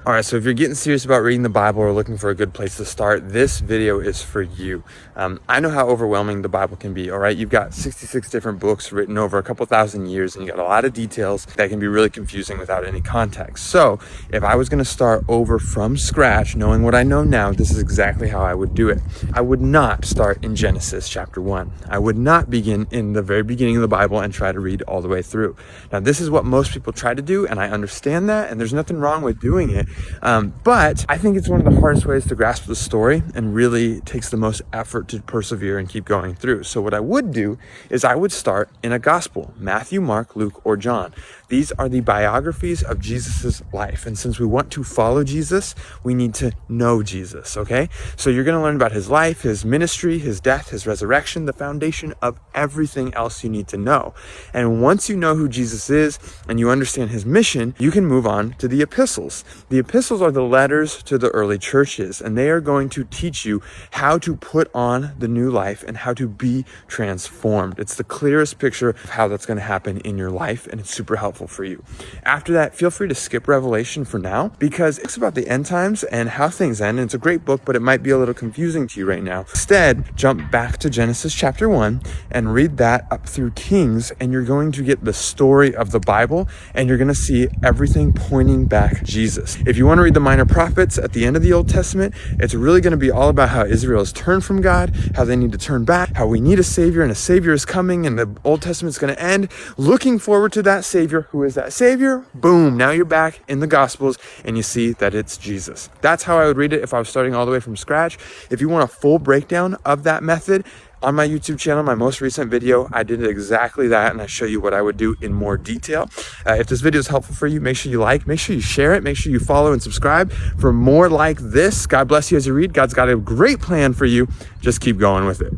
All right, so if you're getting serious about reading the Bible or looking for a good place to start, this video is for you. I know how overwhelming the Bible can be, all right? You've got 66 different books written over a couple thousand years, and you got a lot of details that can be really confusing without any context. So if I was gonna start over from scratch, knowing what I know now, this is exactly how I would do it. I would not start in Genesis chapter 1. I would not begin in the very beginning of the Bible and try to read all the way through. Now, this is what most people try to do, and I understand that, and there's nothing wrong with doing it. But I think it's one of the hardest ways to grasp the story and really takes the most effort to persevere and keep going through. So what I would do is I would start in a gospel: Matthew, Mark, Luke, or John. These are the biographies of Jesus's life. And since we want to follow Jesus, we need to know Jesus, okay? So you're gonna learn about his life, his ministry, his death, his resurrection, the foundation of everything else you need to know. And once you know who Jesus is and you understand his mission, you can move on to the epistles. The epistles are the letters to the early churches, and they are going to teach you how to put on the new life and how to be transformed. It's the clearest picture of how that's gonna happen in your life, and it's super helpful for you. After that, feel free to skip Revelation for now, because it's about the end times and how things end. And it's a great book, but it might be a little confusing to you right now. Instead, jump back to Genesis chapter 1 and read that up through Kings, and you're going to get the story of the Bible, and you're going to see everything pointing back to Jesus. If you want to read the minor prophets at the end of the Old Testament, it's really going to be all about how Israel has turned from God, how they need to turn back, how we need a Savior, and a Savior is coming, and the Old Testament's going to end. Looking forward to that Savior. Who is that Savior? Boom, now you're back in the Gospels and you see that it's Jesus. That's how I would read it if I was starting all the way from scratch. If you want a full breakdown of that method, on my YouTube channel, my most recent video, I did exactly that, and I show you what I would do in more detail. If this video is helpful for you, make sure you like, make sure you share it, make sure you follow and subscribe for more like this. God bless you as you read. God's got a great plan for you. Just keep going with it.